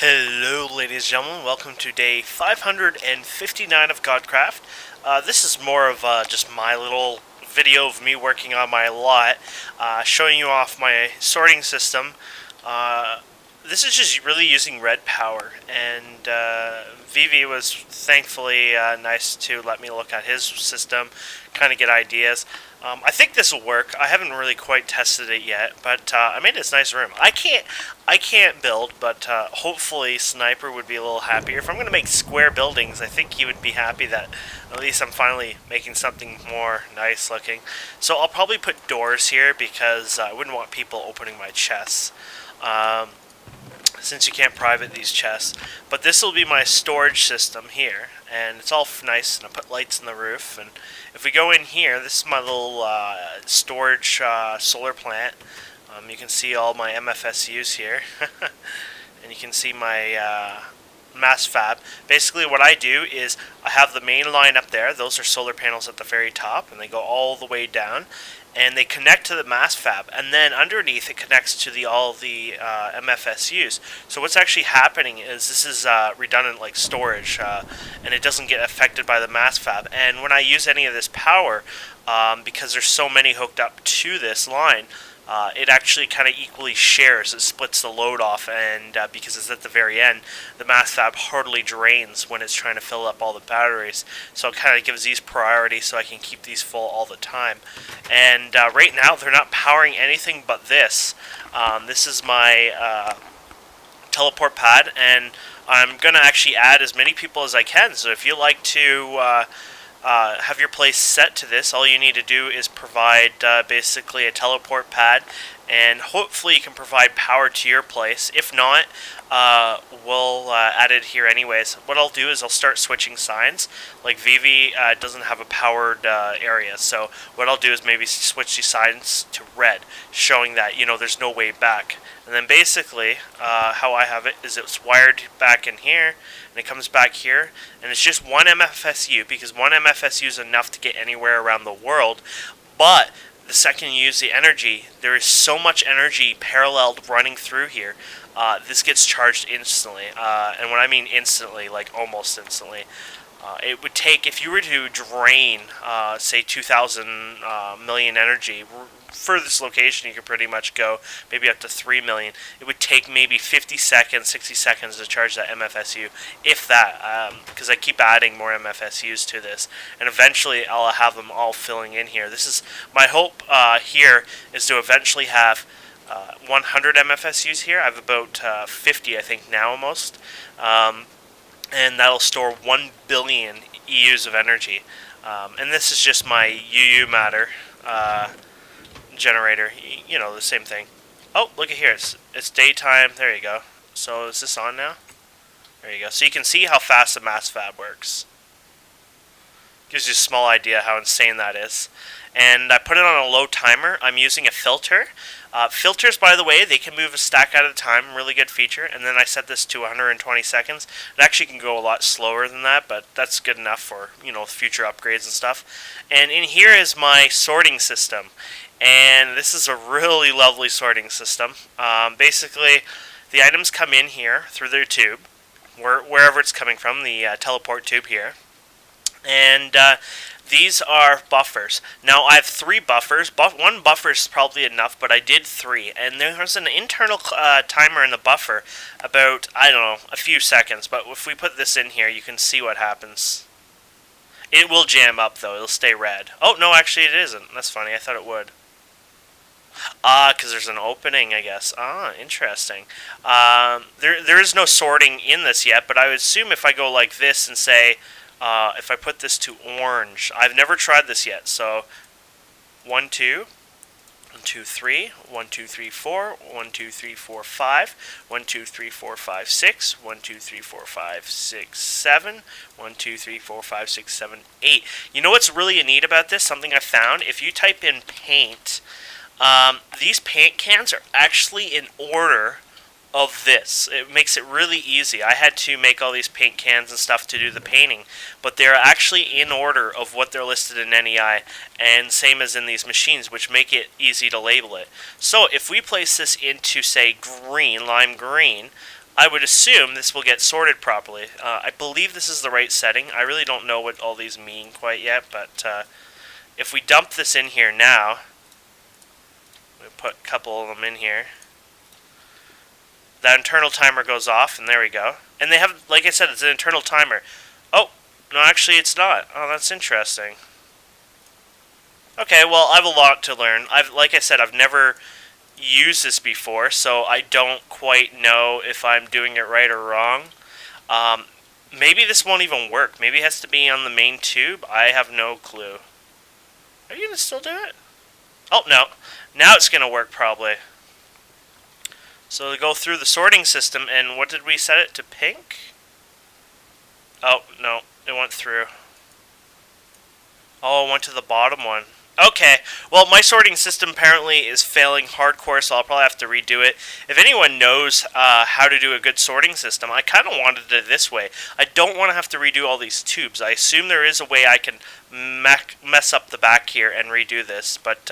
Hello ladies and gentlemen, welcome to day 559 of Godcraft. This is more of just my little video of me working on my lot, showing you off my sorting system. This is just really using red power, and Vivi was thankfully nice to let me look at his system, kind of get ideas. I think this will work. I haven't really quite tested it yet, but I made this nice room. I can't build, but hopefully Sniper would be a little happier. If I'm going to make square buildings, I think he would be happy that at least I'm finally making something more nice looking. So I'll probably put doors here because I wouldn't want people opening my chests. Since you can't private these chests. But this will be my storage system here, and it's all nice, and I put lights in the roof. And if we go in here, this is my little storage solar plant. You can see all my MFSUs here, and you can see my mass fab. Basically what I do is I have the main line up there. Those are solar panels at the very top, and they go all the way down, and they connect to the mass fab, and then underneath it connects to all the MFSUs. So what's actually happening is this is redundant like storage, and it doesn't get affected by the mass fab. And when I use any of this power, because there's so many hooked up to this line, it actually kind of equally shares. It splits the load off, and because it's at the very end, the mass fab hardly drains when it's trying to fill up all the batteries. So it kind of gives these priority so I can keep these full all the time. And right now, they're not powering anything but this. This is my teleport pad, and I'm going to actually add as many people as I can. So if you like to have your place set to this, all you need to do is provide basically a teleport pad, and hopefully you can provide power to your place. If not, we'll add it here anyways. What I'll do is I'll start switching signs. Like Vivi doesn't have a powered area, so what I'll do is maybe switch these signs to red, showing that, you know, there's no way back. And then basically, how I have it is it's wired back in here, and it comes back here, and it's just one MFSU, because one MFSU is enough to get anywhere around the world. But the second you use the energy, there is so much energy paralleled running through here. This gets charged instantly, and when I mean instantly, like almost instantly. It would take, if you were to drain, say 2,000 million energy, for this location you could pretty much go maybe up to 3 million. It would take maybe 50 seconds, 60 seconds to charge that MFSU, if that, because I keep adding more MFSUs to this, and eventually I'll have them all filling in here. This is my hope here, is to eventually have 100 MFSUs here. I have about 50, I think, now almost. And that'll store 1 billion EUs of energy. And this is just my UU matter generator. You know, the same thing. Oh, look at here. It's daytime. There you go. So is this on now? There you go. So you can see how fast the mass fab works. Gives you a small idea how insane that is. And I put it on a low timer. I'm using a filter. Filters, by the way, they can move a stack at a time. Really good feature. And then I set this to 120 seconds. It actually can go a lot slower than that, but that's good enough for, you know, future upgrades and stuff. And in here is my sorting system. And this is a really lovely sorting system. Basically, the items come in here through their tube, wherever it's coming from, the teleport tube here. And these are buffers. Now, I have 3 buffers. One buffer is probably enough, but I did 3. And there's an internal timer in the buffer, about, I don't know, a few seconds. But if we put this in here, you can see what happens. It will jam up, though. It'll stay red. Oh, no, actually it isn't. That's funny. I thought it would. Because there's an opening, I guess. Interesting. There is no sorting in this yet, but I would assume if I go like this and say, if I put this to orange, I've never tried this yet, so 1, 2, 1, 2, 3, 1, 2, 3, 4, 1, 2, 3, 4, 5, 1, 2, 3, 4, 5, 6, 1, 2, 3, 4, 5, 6, 7, 1, 2, 3, 4, 5, 6, 7, 8. You know what's really neat about this? Something I found, if you type in paint, these paint cans are actually in order of this. It makes it really easy. I had to make all these paint cans and stuff to do the painting, but they're actually in order of what they're listed in NEI, and same as in these machines, which make it easy to label it. So if we place this into, say, green, lime green, I would assume this will get sorted properly. I believe this is the right setting. I really don't know what all these mean quite yet, but if we dump this in here now, we put a couple of them in here. That internal timer goes off, and there we go. And they have, like I said, it's an internal timer. Oh, no, actually it's not. Oh, that's interesting. Okay, well, I have a lot to learn. Like I said, I've never used this before, so I don't quite know if I'm doing it right or wrong. Maybe this won't even work. Maybe it has to be on the main tube. I have no clue. Are you going to still do it? Oh, no. Now it's going to work, probably. So to go through the sorting system, and what did we set it to? Pink? Oh, no. It went through. Oh, it went to the bottom one. Okay, well, my sorting system apparently is failing hardcore, so I'll probably have to redo it. If anyone knows how to do a good sorting system, I kind of wanted it this way. I don't want to have to redo all these tubes. I assume there is a way I can mess up the back here and redo this. But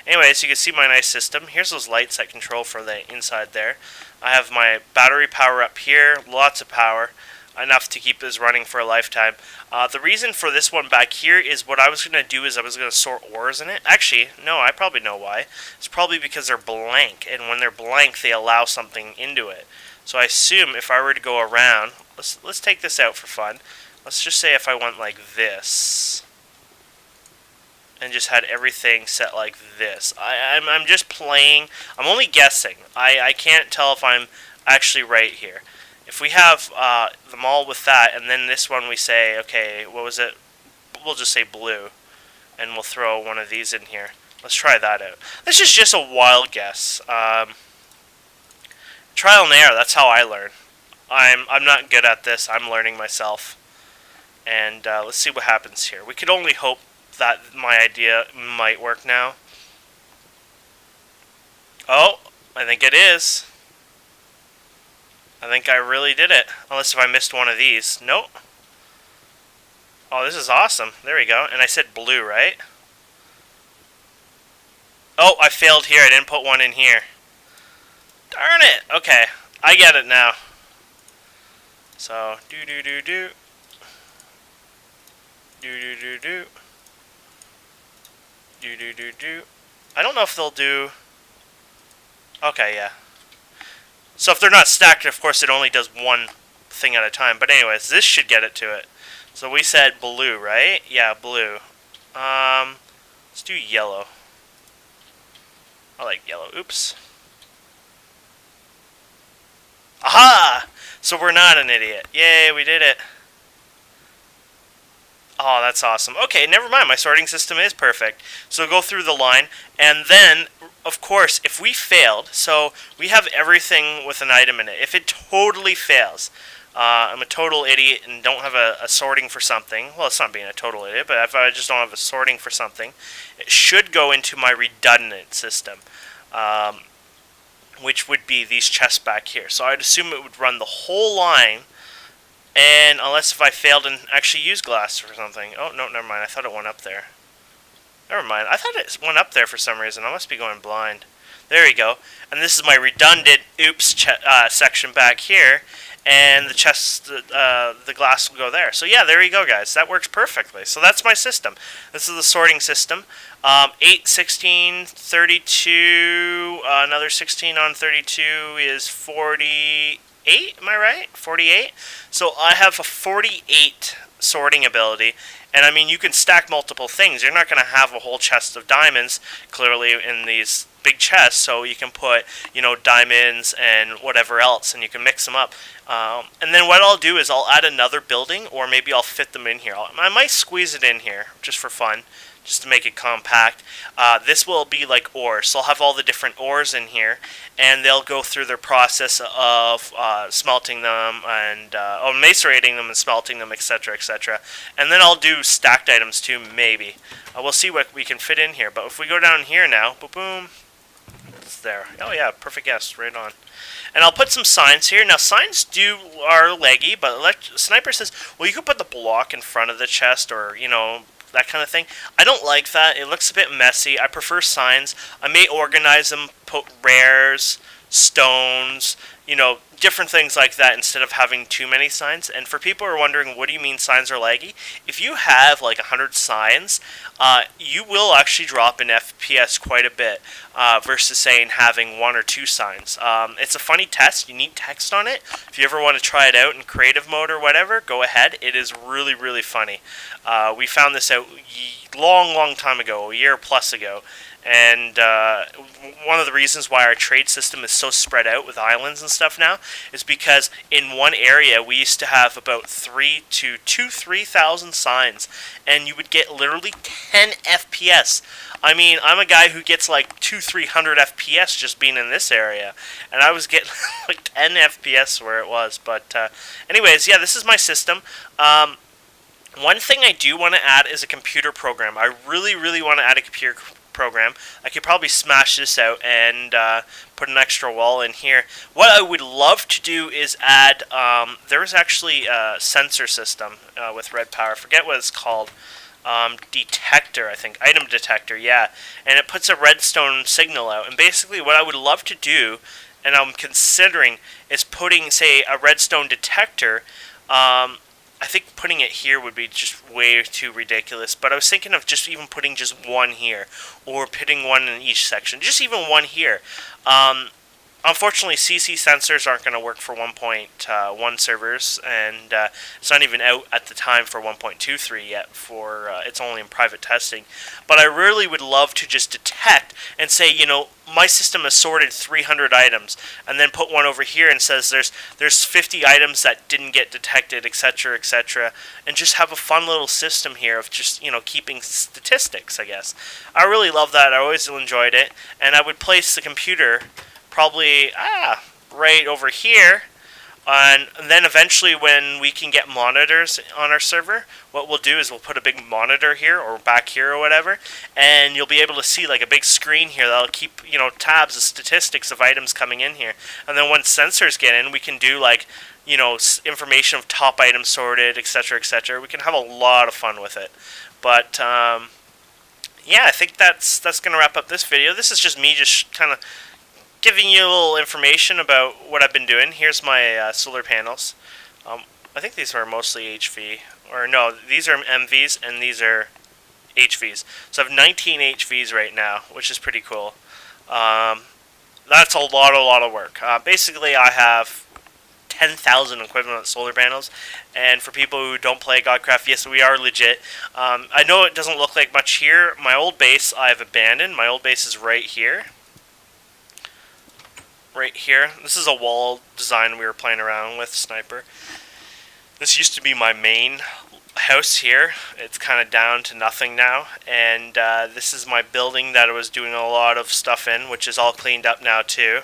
anyways, you can see my nice system. Here's those lights I control for the inside there. I have my battery power up here, lots of power. Enough to keep this running for a lifetime. The reason for this one back here is what I was going to do is I was going to sort ores in it. Actually, no, I probably know why. It's probably because they're blank, and when they're blank, they allow something into it. So I assume if I were to go around, let's take this out for fun. Let's just say if I went like this, and just had everything set like this. I'm just playing. I'm only guessing. I can't tell if I'm actually right here. If we have them all with that, and then this one we say, okay, what was it? We'll just say blue, and we'll throw one of these in here. Let's try that out. This is just a wild guess. Trial and error, that's how I learn. I'm not good at this. I'm learning myself. And let's see what happens here. We could only hope that my idea might work now. Oh, I think it is. I think I really did it. Unless if I missed one of these. Nope. Oh, this is awesome. There we go. And I said blue, right? Oh, I failed here. I didn't put one in here. Darn it. Okay. I get it now. So, do. Do. I don't know if they'll do... Okay, yeah. So if they're not stacked, of course, it only does one thing at a time. But anyways, this should get it to it. So we said blue, right? Yeah, blue. Let's do yellow. I like yellow. Oops. Aha! So we're not an idiot. Yay, we did it. Oh, that's awesome. Okay, never mind. My sorting system is perfect. So go through the line, and then, of course, if we failed, so we have everything with an item in it. If it totally fails, I'm a total idiot and don't have a sorting for something. Well, it's not being a total idiot, but if I just don't have a sorting for something, it should go into my redundant system, which would be these chests back here. So I'd assume it would run the whole line. And unless if I failed and actually used glass or something. Oh, no, never mind. I thought it went up there. Never mind. I thought it went up there for some reason. I must be going blind. There we go. And this is my redundant section back here. And the chest, the glass will go there. So yeah, there you go, guys. That works perfectly. So that's my system. This is the sorting system. 8, 16, 32, another 16 on 32 is 48. Am I right? 48? So I have a 48 sorting ability, and I mean, you can stack multiple things. You're not going to have a whole chest of diamonds, clearly, in these big chests, so you can put, you know, diamonds and whatever else, and you can mix them up. And then what I'll do is I'll add another building, or maybe I'll fit them in here. I might squeeze it in here, just for fun, just to make it compact. This will be like ores, so I'll have all the different ores in here, and they'll go through their process of smelting them and macerating them and smelting them, etc., etc. And then I'll do stacked items too, maybe. We'll see what we can fit in here. But if we go down here now, boom, it's there. Oh yeah, perfect guess, right on. And I'll put some signs here. Now, signs are leggy, but Sniper says, well, you could put the block in front of the chest, or, you know, that kind of thing. I don't like that. It looks a bit messy. I prefer signs. I may organize them, put rares, stones, different things like that instead of having too many signs. And for people who are wondering, what do you mean signs are laggy? If you have like 100 signs, you will actually drop in FPS quite a bit versus saying having one or two signs. It's a funny test. You need text on it. If you ever want to try it out in creative mode or whatever, go ahead. It is really, really funny. We found this out long time ago, a year plus ago. And one of the reasons why our trade system is so spread out with islands and stuff now is because in one area we used to have about 3,000 signs, and you would get literally 10 FPS. I mean, I'm a guy who gets like 200-300 FPS just being in this area, and I was getting like 10 FPS where it was. But anyways, yeah, this is my system. One thing I do want to add is a computer program. I really want to add a computer program. I could probably smash this out and put an extra wall in here. What I would love to do is add, there is actually a sensor system with red power. I forget what it's called. Detector, I think. Item detector, yeah. And it puts a redstone signal out. And basically what I would love to do, and I'm considering, is putting, say, a redstone detector. I think putting it here would be just way too ridiculous, but I was thinking of just even putting just one here, or putting one in each section, just even one here. Unfortunately, CC sensors aren't going to work for 1.1 servers, and it's not even out at the time for 1.23 yet. It's only in private testing. But I really would love to just detect and say, my system has sorted 300 items, and then put one over here and says there's 50 items that didn't get detected, etc., etc., and just have a fun little system here of just keeping statistics. I guess I really love that. I always enjoyed it, and I would place the computer probably right over here, and then eventually when we can get monitors on our server, what we'll do is we'll put a big monitor here or back here or whatever, and you'll be able to see like a big screen here that'll keep tabs of statistics of items coming in here. And then once sensors get in, we can do like information of top items sorted, etc., etc. We can have a lot of fun with it. But yeah, I think that's gonna wrap up this video. This is just me just kind of giving you a little information about what I've been doing. Here's my solar panels. I think these are mostly HV. Or no, these are MVs and these are HVs. So I have 19 HVs right now, which is pretty cool. That's a lot of work. Basically, I have 10,000 equivalent solar panels. And for people who don't play Godcraft, yes, we are legit. I know it doesn't look like much here. My old base I've abandoned. My old base is right here. Right here. This is a wall design we were playing around with, Sniper. This used to be my main house here. It's kind of down to nothing now. And this is my building that I was doing a lot of stuff in, which is all cleaned up now too.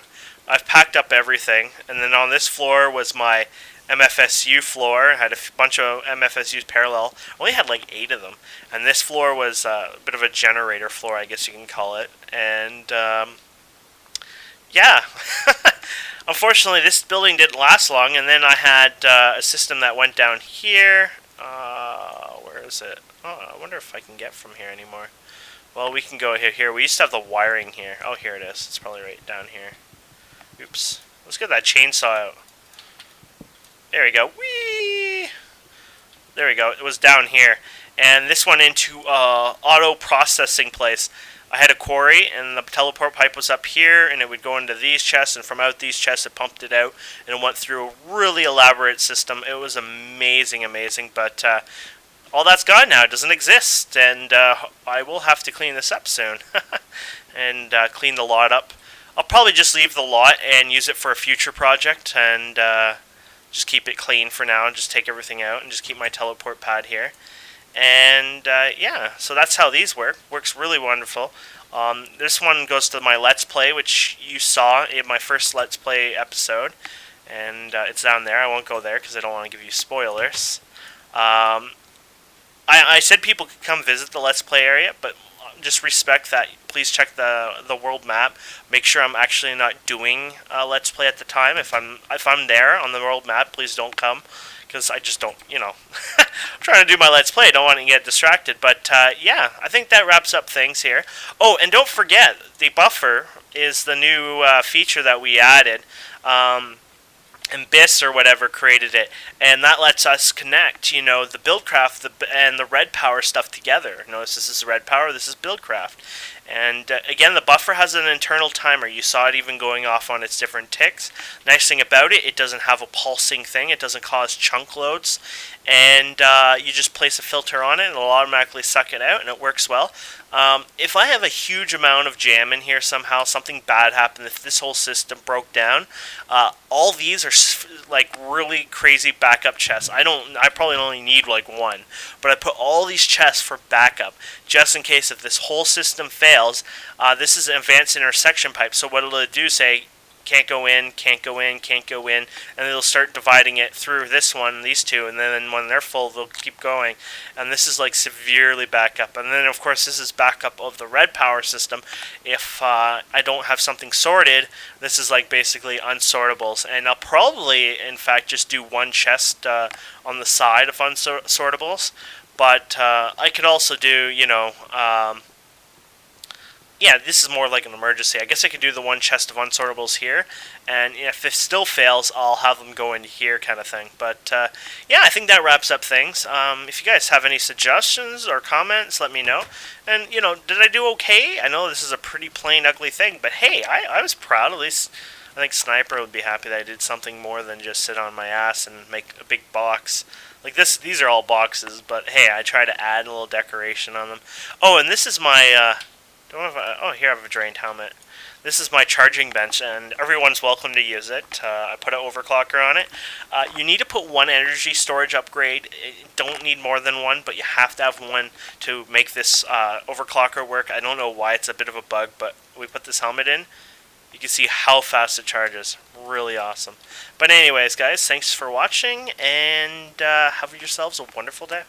I've packed up everything. And then on this floor was my MFSU floor. I had a bunch of MFSUs parallel. I only had like 8 of them. And this floor was a bit of a generator floor, I guess you can call it. And yeah, unfortunately this building didn't last long, and then I had a system that went down here. Where is it? Oh, I wonder if I can get from here anymore. Well, we can go here. We used to have the wiring here. Oh, here it is. It's probably right down here. Oops. Let's get that chainsaw out. There we go. Whee! There we go. It was down here. And this went into auto processing place. I had a quarry, and the teleport pipe was up here, and it would go into these chests, and from out these chests it pumped it out, and it went through a really elaborate system. It was amazing, but all that's gone now. It doesn't exist, and I will have to clean this up soon, and clean the lot up. I'll probably just leave the lot and use it for a future project, and just keep it clean for now, and just take everything out, and just keep my teleport pad here. And yeah, so that's how these work. Works really wonderful. This one goes to my Let's Play, which you saw in my first Let's Play episode. And it's down there. I won't go there because I don't want to give you spoilers. I said people could come visit the Let's Play area, but just respect that. Please check the world map. Make sure I'm actually not doing Let's Play at the time. If I'm there on the world map, please don't come, because I just don't, I'm trying to do my Let's Play. I don't want to get distracted. But yeah, I think that wraps up things here. Oh, and don't forget, the buffer is the new feature that we added. And BIS or whatever created it, and that lets us connect, the Buildcraft and the Red Power stuff together. Notice this is Red Power, this is Buildcraft. And again, the buffer has an internal timer. You saw it even going off on its different ticks. Nice thing about it, it doesn't have a pulsing thing. It doesn't cause chunk loads. And you just place a filter on it, and it'll automatically suck it out, and it works well. If I have a huge amount of jam in here somehow, something bad happened, if this whole system broke down, all these are like really crazy backup chests. I probably only need like one, but I put all these chests for backup, just in case if this whole system fails. This is an advanced intersection pipe, so what it'll do, say, can't go in, can't go in, can't go in, and it'll start dividing it through this one, these two, and then when they're full, they'll keep going. And this is like severely backup. And then of course this is backup of the Red Power system. If I don't have something sorted, this is like basically unsortables. And I'll probably, in fact, just do one chest on the side of unsortables. But I could also do, yeah, this is more like an emergency. I guess I could do the one chest of unsortables here, and if it still fails, I'll have them go into here kind of thing. But, yeah, I think that wraps up things. If you guys have any suggestions or comments, let me know. And, did I do okay? I know this is a pretty plain, ugly thing, but hey, I was proud. At least I think Sniper would be happy that I did something more than just sit on my ass and make a big box. Like these are all boxes, but hey, I try to add a little decoration on them. Oh, and this is my... here I have a drained helmet. This is my charging bench, and everyone's welcome to use it. I put an overclocker on it. You need to put one energy storage upgrade. You don't need more than one, but you have to have one to make this overclocker work. I don't know why it's a bit of a bug, but we put this helmet in. You can see how fast it charges. Really awesome. But anyways, guys, thanks for watching, and have yourselves a wonderful day.